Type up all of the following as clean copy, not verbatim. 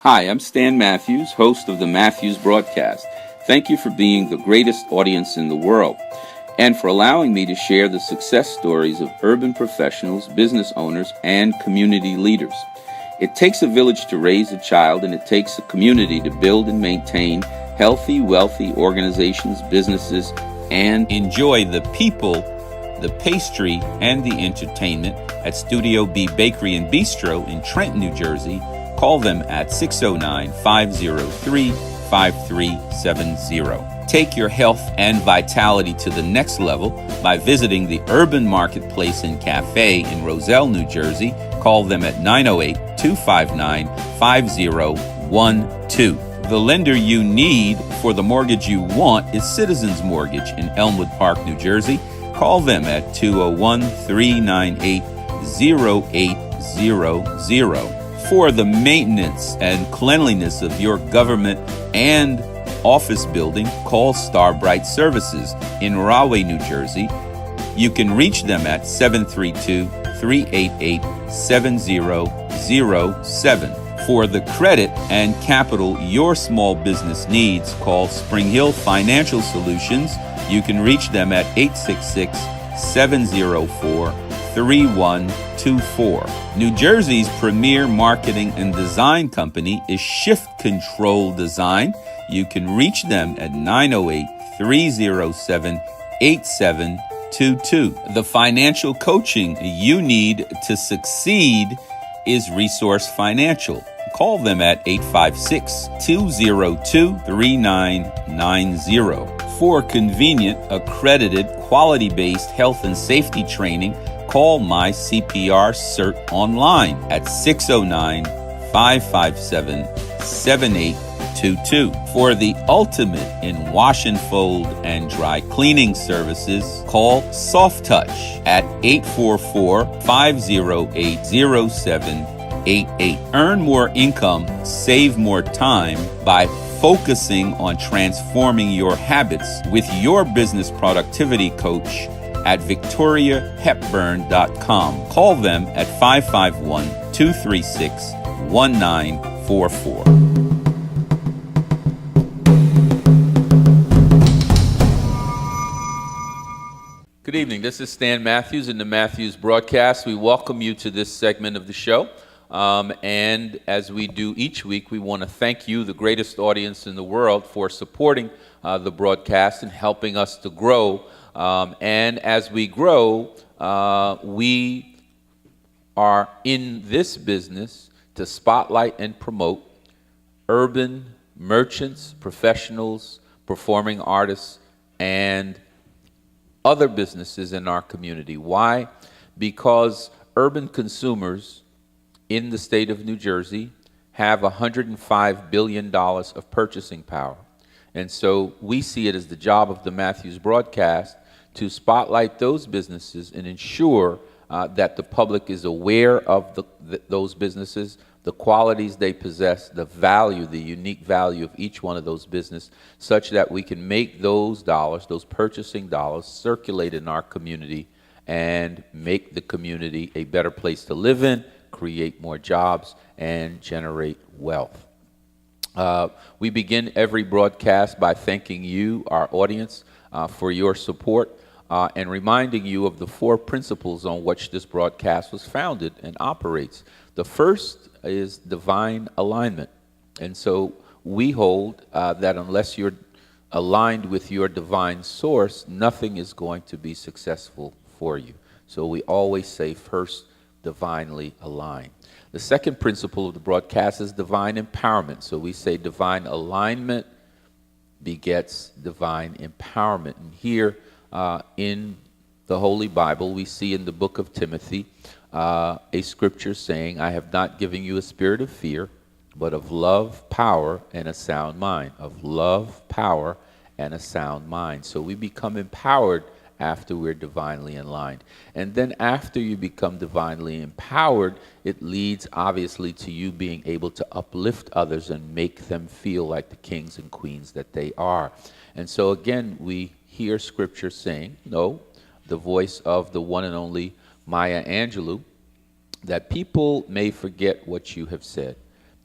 Hi, I'm Stan Matthews, host of the Matthews Broadcast. Thank you for being the greatest audience in the world and for allowing me to share the success stories of urban professionals, business owners, and community leaders. It takes a village to raise a child, and it takes a community to build and maintain healthy, wealthy organizations, businesses, and enjoy the people, the pastry, and the entertainment at Studio B Bakery and Bistro in Trenton, New Jersey. Call them at 609-503-5370. Take your health and vitality to the next level by visiting the Urban Marketplace and Cafe in Roselle, New Jersey. Call them at 908-259-5012. The lender you need for the mortgage you want is Citizens Mortgage in Elmwood Park, New Jersey. Call them at 201-398-0800. For the maintenance and cleanliness of your government and office building, call Starbright Services in Rahway, New Jersey. You can reach them at 732-388-7007. For the credit and capital your small business needs, call Spring Hill Financial Solutions. You can reach them at 866-704-3124. New Jersey's premier marketing and design company is Shift Control Design. You can reach them at 908-307-8722. The financial coaching you need to succeed is Resource Financial. Call them at 856-202-3990. For convenient, accredited, quality-based health and safety training, call My CPR Cert online at 609-557-7822. For the ultimate in wash and fold and dry cleaning services, call Soft Touch at 844-508-0788. Earn more income, save more time by focusing on transforming your habits with your business productivity coach at victoriahepburn.com. Call them at 551-236-1944. Good evening. This is Stan Matthews in the Matthews Broadcast. We welcome you to this segment of the show. And as we do each week, we want to thank you, the greatest audience in the world, for supporting the broadcast and helping us to grow. And as we grow, we are in this business to spotlight and promote urban merchants, professionals, performing artists, and other businesses in our community. Why? Because urban consumers in the state of New Jersey have $105 billion of purchasing power. And so we see it as the job of the Matthews Broadcast to spotlight those businesses and ensure that the public is aware of those businesses, the qualities they possess, the value, the unique value of each one of those businesses, such that we can make those dollars, those purchasing dollars, circulate in our community and make the community a better place to live in, create more jobs, and generate wealth. We begin every broadcast by thanking you, our audience, for your support and reminding you of the 4 principles on which this broadcast was founded and operates. The first is divine alignment. And so we hold that unless you're aligned with your divine source, nothing is going to be successful for you. So we always say first, divinely aligned. The second principle of the broadcast is divine empowerment. So we say divine alignment begets divine empowerment. And here in the Holy Bible, we see in the book of Timothy a scripture saying, I have not given you a spirit of fear, but of love, power, and a sound mind. Of love, power, and a sound mind. So we become empowered after we're divinely aligned. And then after you become divinely empowered, it leads obviously to you being able to uplift others and make them feel like the kings and queens that they are. And so again, we hear scripture saying, no, the voice of the one and only Maya Angelou, that people may forget what you have said,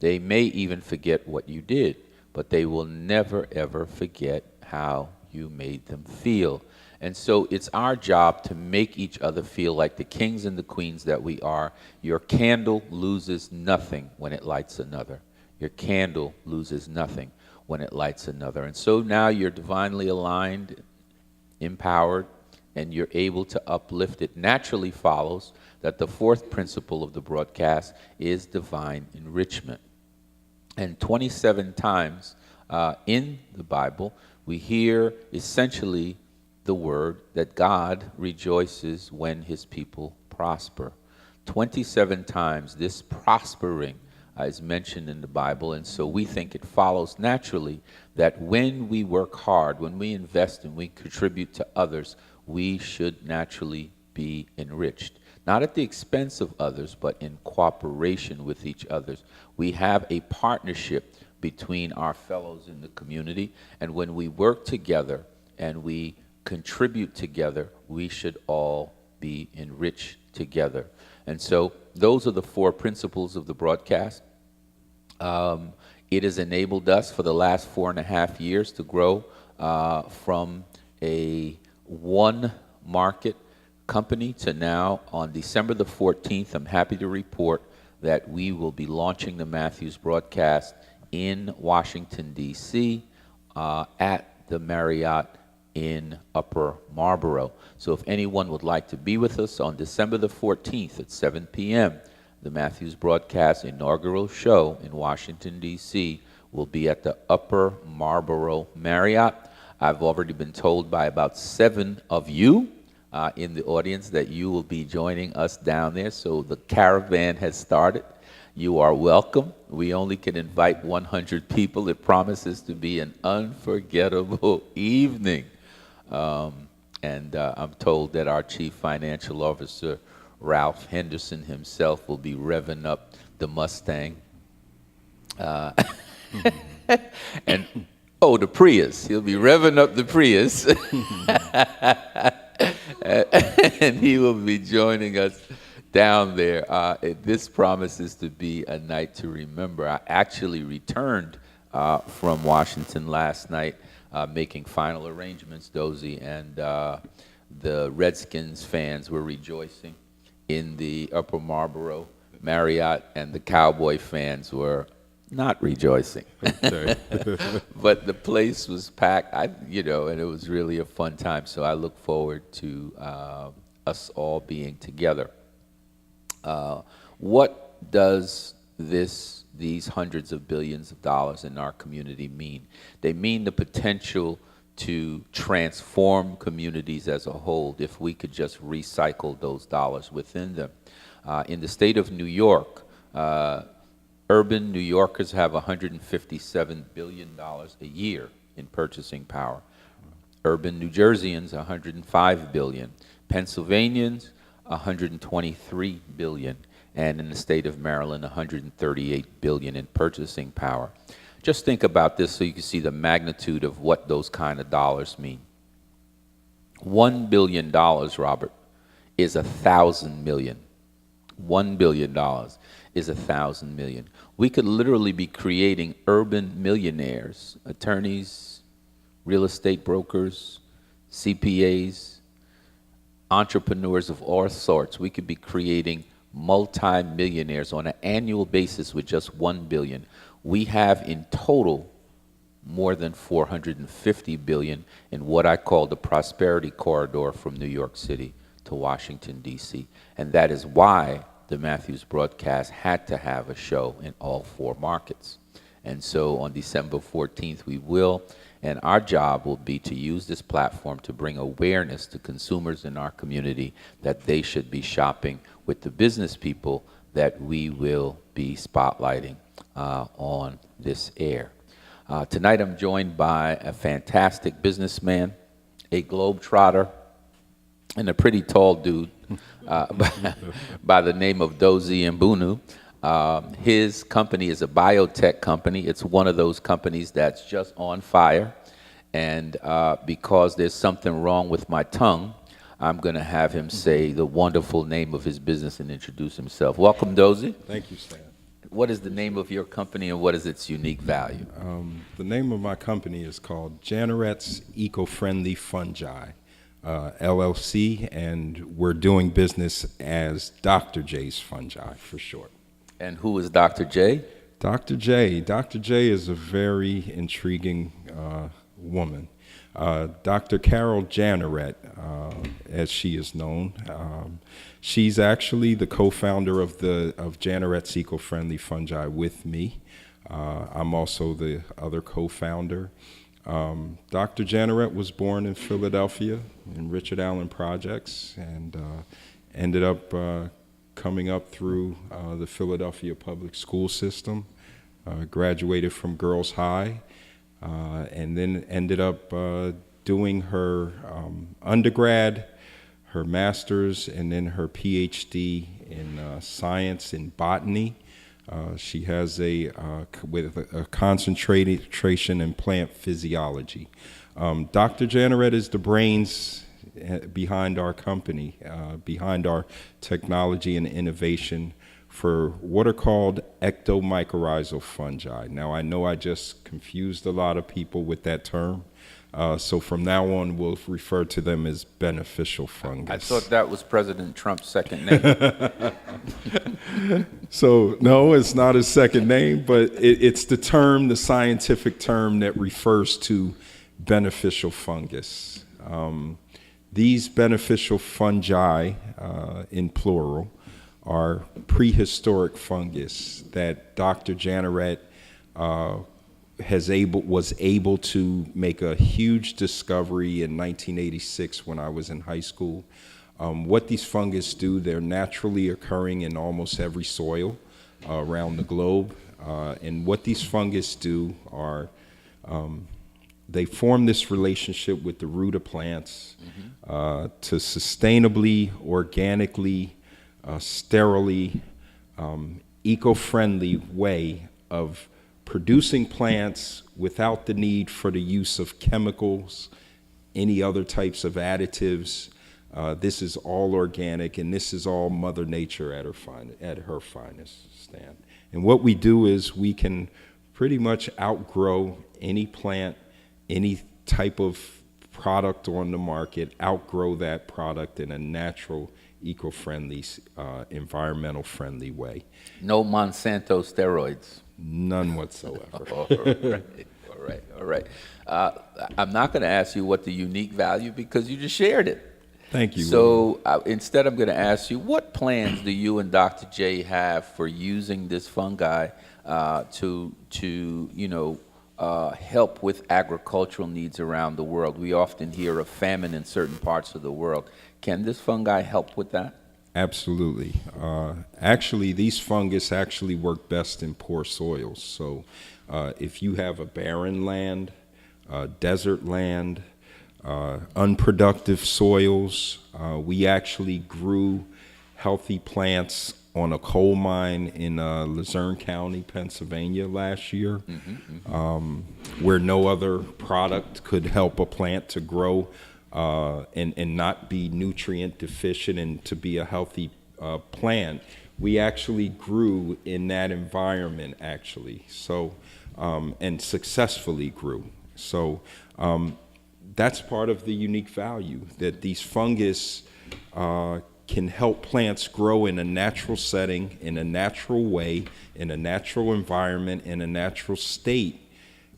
They may even forget what you did, but they will never, ever forget how you made them feel. And so it's our job to make each other feel like the kings and the queens that we are. Your candle loses nothing when it lights another. Your candle loses nothing when it lights another. And so now you're divinely aligned, empowered, and you're able to uplift. It naturally follows that the fourth principle of the broadcast is divine enrichment. And 27 times in the Bible, we hear essentially the word that God rejoices when his people prosper. 27 times this prospering is mentioned in the Bible, and so we think it follows naturally that when we work hard, when we invest and we contribute to others, we should naturally be enriched. Not at the expense of others, but in cooperation with each other. We have a partnership between our fellows in the community, and when we work together and we contribute together, we should all be enriched together. And so those are the four principles of the broadcast. It has enabled us for the last 4.5 years to grow from a one market company to now on December the 14th, I'm happy to report that we will be launching the Matthews broadcast in Washington, D.C. At the Marriott in Upper Marlboro. So if anyone would like to be with us on December the 14th at 7 p.m., the Matthews broadcast inaugural show in Washington, D.C. will be at the Upper Marlboro Marriott. I've already been told by about 7 of you in the audience that you will be joining us down there. So the caravan has started. You are welcome. We only can invite 100 people. It promises to be an unforgettable evening. And I'm told that our Chief Financial Officer, Ralph Henderson himself, will be revving up the Mustang. And, oh, the Prius. He'll be revving up the Prius. And he will be joining us down there. This promises to be a night to remember. I actually returned from Washington last night, making final arrangements, Dozy, and the Redskins fans were rejoicing in the Upper Marlboro Marriott, and the Cowboy fans were not rejoicing. But the place was packed, and it was really a fun time. So I look forward to us all being together. What does these hundreds of billions of dollars in our community mean? They mean the potential to transform communities as a whole if we could just recycle those dollars within them. In the state of New York, urban New Yorkers have $157 billion a year in purchasing power. Urban New Jerseyans, $105 billion. Pennsylvanians, $123 billion. And in the state of Maryland, $138 billion in purchasing power. Just think about this so you can see the magnitude of what those kind of dollars mean. $1 billion, Robert, is 1,000 million. $1 billion is 1,000 million. We could literally be creating urban millionaires, attorneys, real estate brokers, CPAs, entrepreneurs of all sorts. We could be creating multi-millionaires on an annual basis with just 1 billion. We have in total more than 450 billion in what I call the prosperity corridor from New York City to Washington, D.C. And that is why the Matthews broadcast had to have a show in all 4 markets. And so on December 14th, we will, and our job will be to use this platform to bring awareness to consumers in our community that they should be shopping with the business people that we will be spotlighting on this air. Tonight I'm joined by a fantastic businessman, a globetrotter, and a pretty tall dude by the name of Dozie Mbunu. His company is a biotech company. It's one of those companies that's just on fire. And because there's something wrong with my tongue, I'm going to have him say the wonderful name of his business and introduce himself. Welcome, Dozie. Thank you, Stan. what is the name of your company and what is its unique value? The name of my company is called Janoret's Eco-Friendly Fungi, LLC, and we're doing business as Dr. J's Fungi for short. And who is Dr. J? Dr. J. Dr. J is a very intriguing woman. Dr. Carol Janoret, as she is known, she's actually the co-founder of Janoret's Eco-Friendly Fungi with me. I'm also the other co-founder. Dr. Janoret was born in Philadelphia in Richard Allen Projects and ended up coming up through the Philadelphia public school system, graduated from Girls High, and then ended up doing her undergrad, her master's, and then her PhD in science in botany. She has with a concentration in plant physiology. Dr. Janoret is the brains behind our company, behind our technology and innovation for what are called ectomycorrhizal fungi. Now, I know I just confused a lot of people with that term, so from now on, we'll refer to them as beneficial fungus. I thought that was President Trump's second name. So, no, it's not his second name, but it's the term, the scientific term that refers to beneficial fungus. These beneficial fungi, in plural, are prehistoric fungus that Dr. Janoret was able to make a huge discovery in 1986 when I was in high school. What these fungus do, they're naturally occurring in almost every soil around the globe. And what these fungus do are they form this relationship with the root of plants to sustainably, organically, sterilely, eco-friendly way of producing plants without the need for the use of chemicals, any other types of additives. This is all organic, and this is all Mother Nature at her finest, Stan. And what we do is we can pretty much outgrow any plant, any type of product on the market, outgrow that product in a natural, eco-friendly, environmental-friendly way. No Monsanto steroids. None whatsoever. All right. I'm not going to ask you what the unique value, because you just shared it. Thank you. So instead, I'm going to ask you, what plans do you and Dr. J have for using this fungi to help with agricultural needs around the world? We often hear of famine in certain parts of the world. Can this fungi help with that? Absolutely. Actually, these fungus actually work best in poor soils. So if you have a barren land, desert land, unproductive soils, we actually grew healthy plants on a coal mine in Luzerne County, Pennsylvania last year, where no other product could help a plant to grow and not be nutrient deficient and to be a healthy plant. We actually grew in that environment, actually, so and successfully grew. So that's part of the unique value, that these fungus can help plants grow in a natural setting, in a natural way, in a natural environment, in a natural state,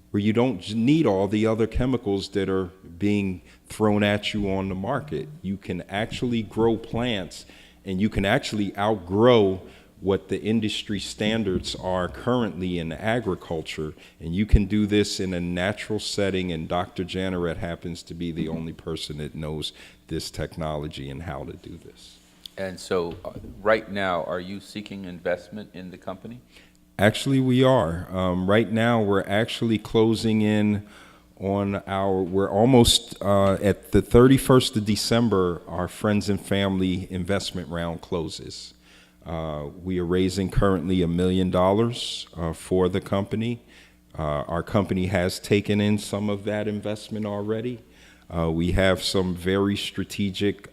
where you don't need all the other chemicals that are being thrown at you on the market. You can actually grow plants, and you can actually outgrow what the industry standards are currently in agriculture, and you can do this in a natural setting, and Dr. Janoret happens to be the only person that knows this technology and how to do this. And so right now, are you seeking investment in the company? Actually, we are. Right now, we're actually closing in on we're almost at the 31st of December, our friends and family investment round closes. We are raising currently $1 million for the company. Our company has taken in some of that investment already. We have some very strategic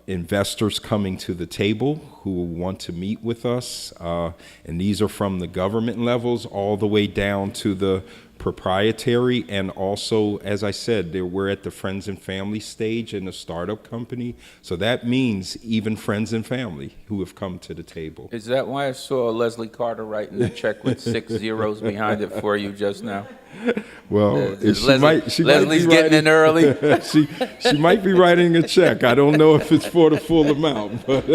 investors coming to the table who want to meet with us. And these are from the government levels all the way down to the proprietary. And also, as I said, we're at the friends and family stage in a startup company. So that means even friends and family who have come to the table. Is that why I saw Leslie Carter writing a check with 6 zeros behind it for you just now? Well, Leslie's getting in early. she might be writing a check. I don't know if it's for the full amount, but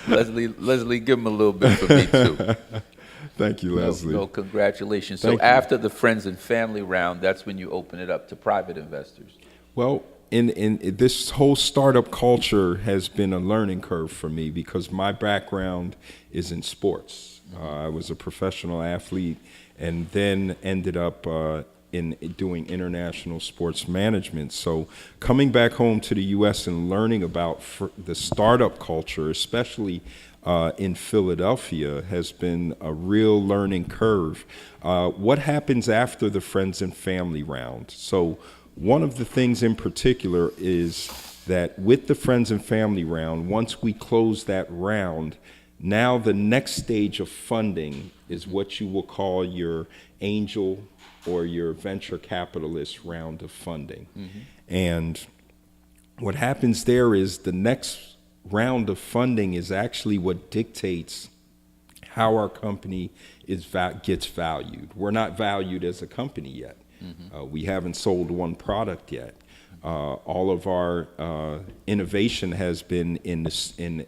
Leslie, give him a little bit for me too. Thank you, Leslie. No, congratulations. Thank So you. after the friends and family round, that's when you open it up to private investors. Well, in this whole startup culture has been a learning curve for me because my background is in sports. I was a professional athlete and then ended up in doing international sports management. So coming back home to the U.S. and learning about the startup culture, especially in Philadelphia, has been a real learning curve. What happens after the friends and family round? So one of the things in particular is that with the friends and family round, once we close that round, now the next stage of funding is what you will call your angel or your venture capitalist round of funding. Mm-hmm. And what happens there is the next round of funding is actually what dictates how our company gets valued. We're not valued as a company yet. Mm-hmm. We haven't sold one product yet. All of our innovation has been in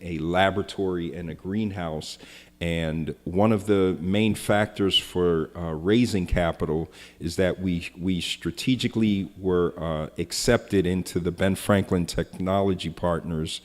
a laboratory and a greenhouse. And one of the main factors for raising capital is that we strategically were accepted into the Ben Franklin Technology Partners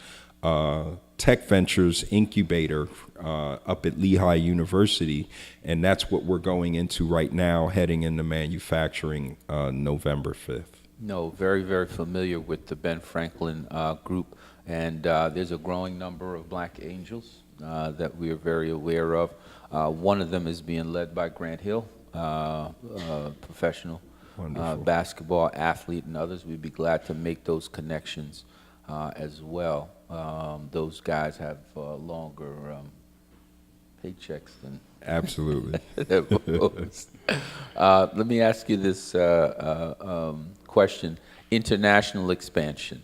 Tech Ventures Incubator up at Lehigh University, and that's what we're going into right now, heading into manufacturing November 5th. No, very, very familiar with the Ben Franklin group, and there's a growing number of Black angels that we are very aware of. One of them is being led by Grant Hill, professional basketball athlete, and others. We'd be glad to make those connections as well. Those guys have longer paychecks than absolutely. Let me ask you this question: international expansion.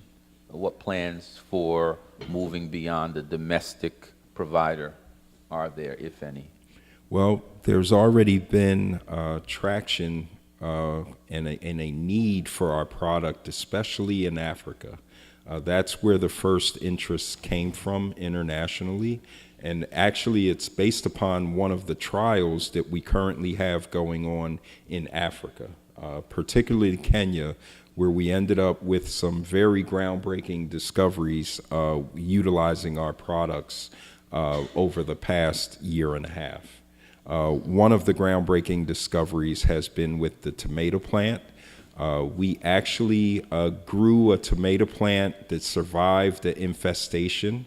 What plans for moving beyond the domestic provider are there, if any? Well, there's already been traction and a need for our product, especially in Africa. That's where the first interest came from internationally. And actually, it's based upon one of the trials that we currently have going on in Africa, particularly Kenya, where we ended up with some very groundbreaking discoveries utilizing our products over the past year and a half. One of the groundbreaking discoveries has been with the tomato plant. We actually grew a tomato plant that survived the infestation.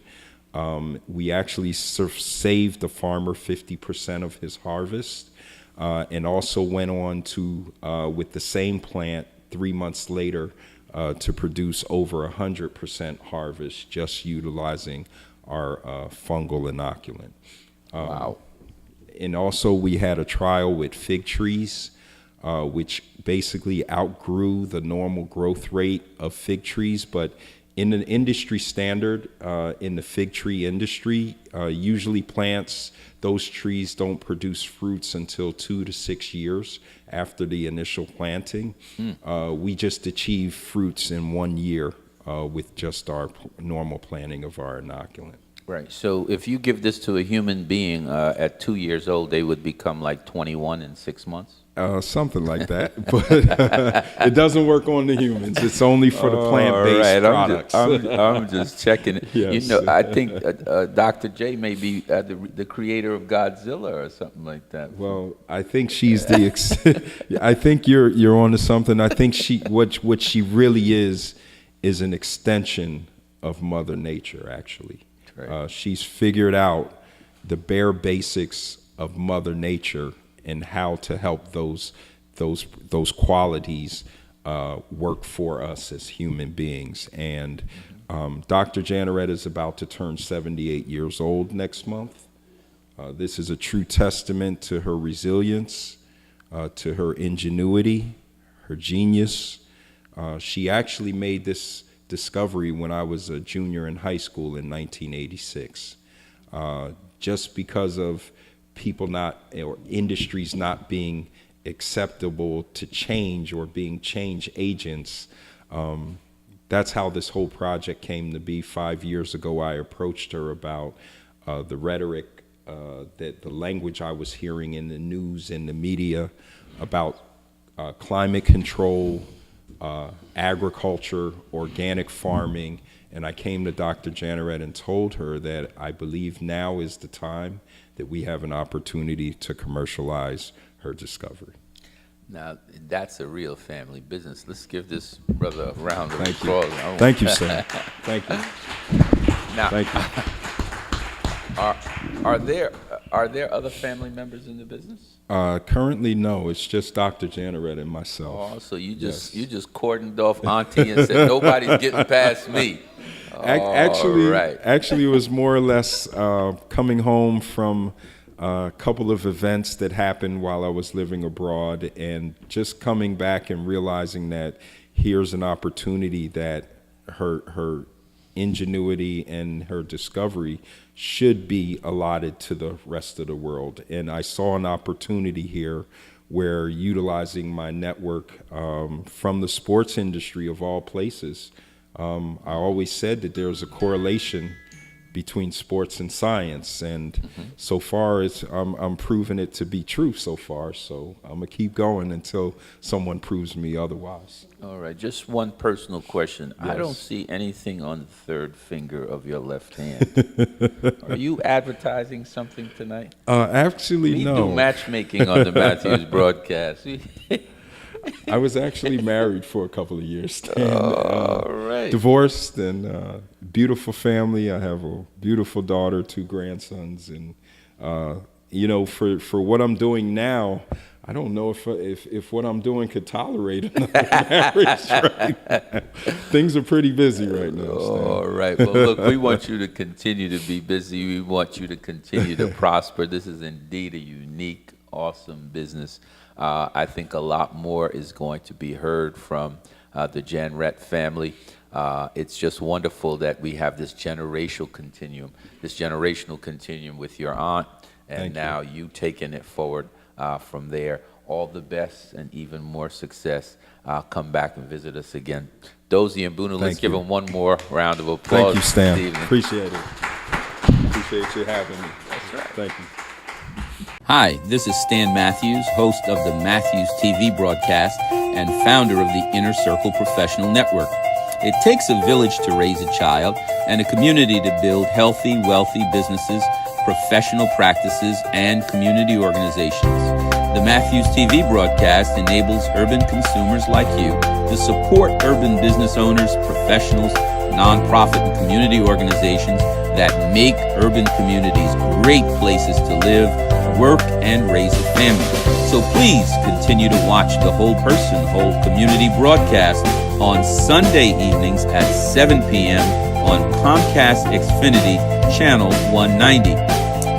We actually saved the farmer 50% of his harvest, and also went on to, with the same plant 3 months later, to produce over 100% harvest just utilizing our fungal inoculant. Wow. And also we had a trial with fig trees, which basically outgrew the normal growth rate of fig trees, but in an industry standard, in the fig tree industry, usually those trees don't produce fruits until 2 to 6 years after the initial planting. We just achieved fruits in 1 year with just our normal planting of our inoculant. Right. So if you give this to a human being at 2 years old, they would become like 21 in 6 months? Something like that, but it doesn't work on the humans. It's only for the plant-based products. I'm just checking it. Yes. You know, I think Dr. J may be the creator of Godzilla or something like that. Well, I think she's I think you're onto something. I think what she really is an extension of Mother Nature. Actually, right. She's figured out the bare basics of Mother Nature and how to help those qualities work for us as human beings. And Dr. Janarette is about to turn 78 years old next month. This is a true testament to her resilience, to her ingenuity, her genius. She actually made this discovery when I was a junior in high school in 1986. Just because of people not, or industries not being acceptable to change or being change agents. That's how this whole project came to be. 5 years ago, I approached her about the rhetoric, that the language I was hearing in the news and the media about climate control, agriculture, organic farming, and I came to Dr. Janarette and told her that I believe now is the time that we have an opportunity to commercialize her discovery. Now, that's a real family business. Let's give this brother a round of applause. Thank you, sir. Thank you. Now, Thank you. are there other family members in the business? Currently, no. It's just Dr. Janarette and myself. Oh, so you just Yes. you just cordoned off Auntie and said nobody's getting past me. Actually, it was more or less coming home from a couple of events that happened while I was living abroad, and just coming back and realizing that here's an opportunity that her ingenuity and her discovery should be allotted to the rest of the world. And I saw an opportunity here where, utilizing my network from the sports industry of all places, I always said that there's a correlation between sports and science, and so far I'm proving it to be true so far. So I'm gonna keep going until someone proves me otherwise. All right, just one personal question. I don't Yes. see anything on the third finger of your left hand. Are you advertising something tonight? Actually, We do no. matchmaking on the Matthews broadcast. I was actually married for a couple of years. All right. Divorced, and beautiful family. I have a beautiful daughter, 2 grandsons, and for what I'm doing now, I don't know if what I'm doing could tolerate another marriage right now. Things are pretty busy right now, Stan. All right. Well, look, we want you to continue to be busy. We want you to continue to prosper. This is indeed a unique, awesome business. I think a lot more is going to be heard from the Janarette family. It's just wonderful that we have this generational continuum with your aunt, and Thank you. now you taking it forward from there. All the best and even more success. Come back and visit us again. Dozie and Bunu, let's Thank give you. them one more round of applause. Thank you, Stan. this evening. Appreciate it. Appreciate you having me. That's right. Thank you. Hi, this is Stan Matthews, host of the Matthews TV broadcast and founder of the Inner Circle Professional Network. It takes a village to raise a child and a community to build healthy, wealthy businesses, professional practices, and community organizations. The Matthews TV broadcast enables urban consumers like you to support urban business owners, professionals, nonprofit and community organizations that make urban communities great places to live, work, and raise a family. So please continue to watch the Whole Person, Whole Community broadcast on Sunday evenings at 7 p.m. on Comcast Xfinity Channel 190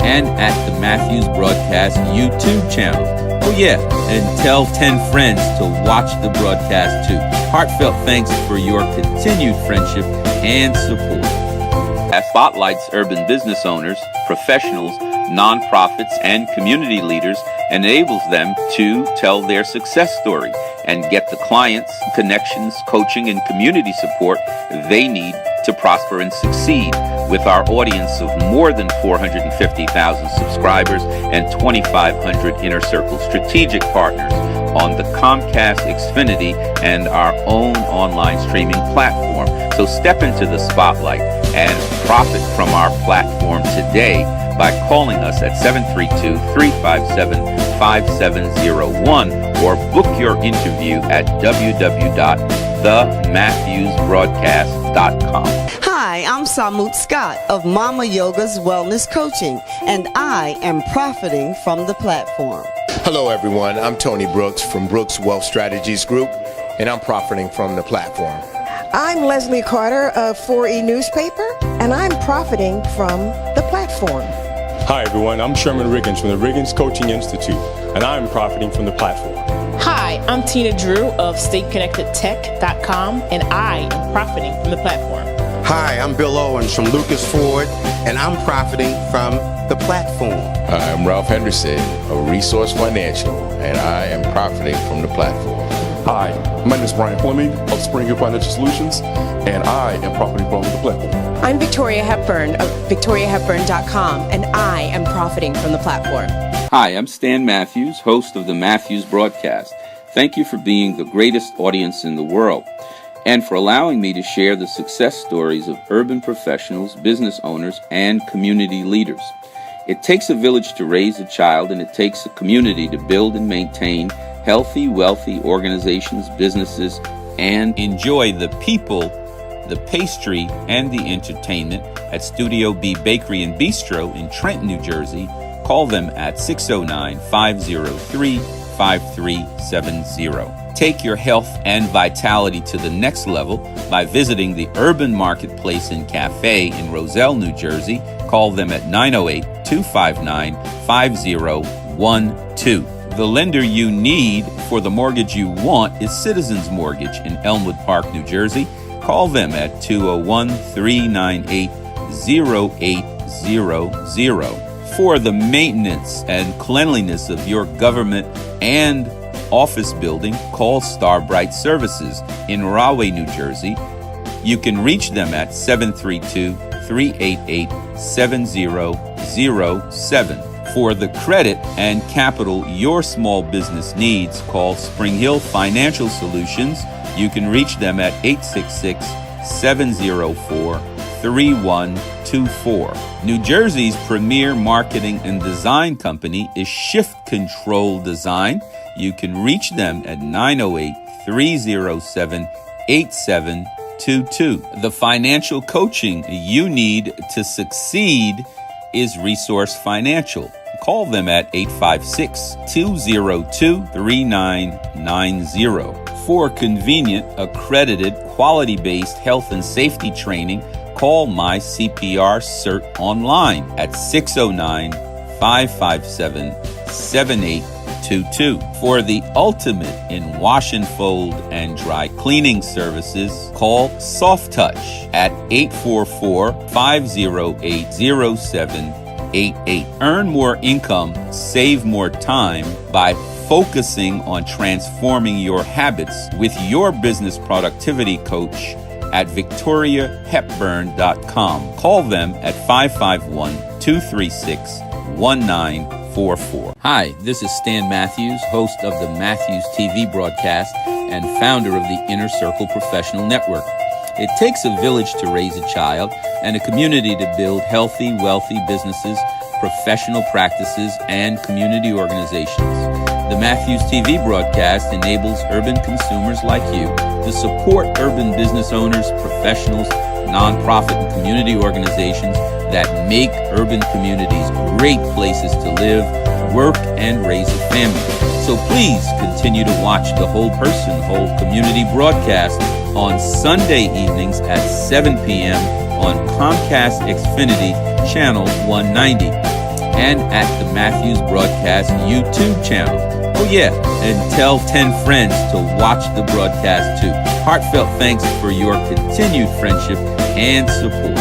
and at the Matthews Broadcast YouTube channel. Oh yeah, and tell 10 friends to watch the broadcast too. Heartfelt thanks for your continued friendship and support. That spotlights urban business owners, professionals, nonprofits, and community leaders, and enables them to tell their success story and get the clients, connections, coaching, and community support they need to prosper and succeed. With our audience of more than 450,000 subscribers and 2,500 Inner Circle strategic partners on the Comcast Xfinity and our own online streaming platform. So step into the spotlight and profit from our platform today by calling us at 732-357-5701 or book your interview at www.thematthewsbroadcast.com. Hi, I'm Samut Scott of Mama Yoga's Wellness Coaching, and I am profiting from the platform. Hello everyone, I'm Tony Brooks from Brooks Wealth Strategies Group, and I'm profiting from the platform. I'm Leslie Carter of 4E Newspaper, and I'm profiting from the platform. Hi everyone, I'm Sherman Riggins from the Riggins Coaching Institute, and I'm profiting from the platform. Hi, I'm Tina Drew of StateConnectedTech.com, and I am profiting from the platform. Hi, I'm Bill Owens from Lucas Ford, and I'm profiting from the platform. Hi, I'm Ralph Henderson of Resource Financial, and I am profiting from the platform. Hi, my name is Brian Fleming of Spring Hill Financial Solutions, and I am profiting from the platform. I'm Victoria Hepburn of VictoriaHepburn.com, and I am profiting from the platform. Hi, I'm Stan Matthews, host of the Matthews Broadcast. Thank you for being the greatest audience in the world, and for allowing me to share the success stories of urban professionals, business owners, and community leaders. It takes a village to raise a child, and it takes a community to build and maintain healthy, wealthy organizations, businesses, and enjoy the people, the pastry, and the entertainment at Studio B Bakery and Bistro in Trenton, New Jersey. Call them at 609-503-5370. Take your health and vitality to the next level by visiting the Urban Marketplace and Cafe in Roselle, New Jersey. Call them at 908-259-5012. The lender you need for the mortgage you want is Citizens Mortgage in Elmwood Park, New Jersey. Call them at 201-398-0800. For the maintenance and cleanliness of your government and office building, call Starbright Services in Rahway, New Jersey. You can reach them at 732-388-7007. For the credit and capital your small business needs, call Spring Hill Financial Solutions. You can reach them at 866-704-3124. New Jersey's premier marketing and design company is Shift Control Design. You can reach them at 908-307-8722. The financial coaching you need to succeed is Resource Financial. Call them at 856-202-3990. For convenient, accredited, quality-based health and safety training, call My CPR Cert online at 609-557-7822. For the ultimate in wash and fold and dry cleaning services, call Soft Touch at 844-508-0788. Earn more income, save more time by focusing on transforming your habits with your business productivity coach at VictoriaHepburn.com. Call them at 551-236-1944. Hi, this is Stan Matthews, host of the Matthews TV broadcast and founder of the Inner Circle Professional Network. It takes a village to raise a child and a community to build healthy, wealthy businesses, professional practices, and community organizations. The Matthews TV broadcast enables urban consumers like you to support urban business owners, professionals, nonprofit and community organizations that make urban communities great places to live, work, and raise a family. So please continue to watch the Whole Person, Whole Community broadcast on Sunday evenings at 7 p.m. on Comcast Xfinity Channel 190 and at the Matthews Broadcast YouTube channel. Oh yeah, and tell 10 friends to watch the broadcast too. Heartfelt thanks for your continued friendship and support.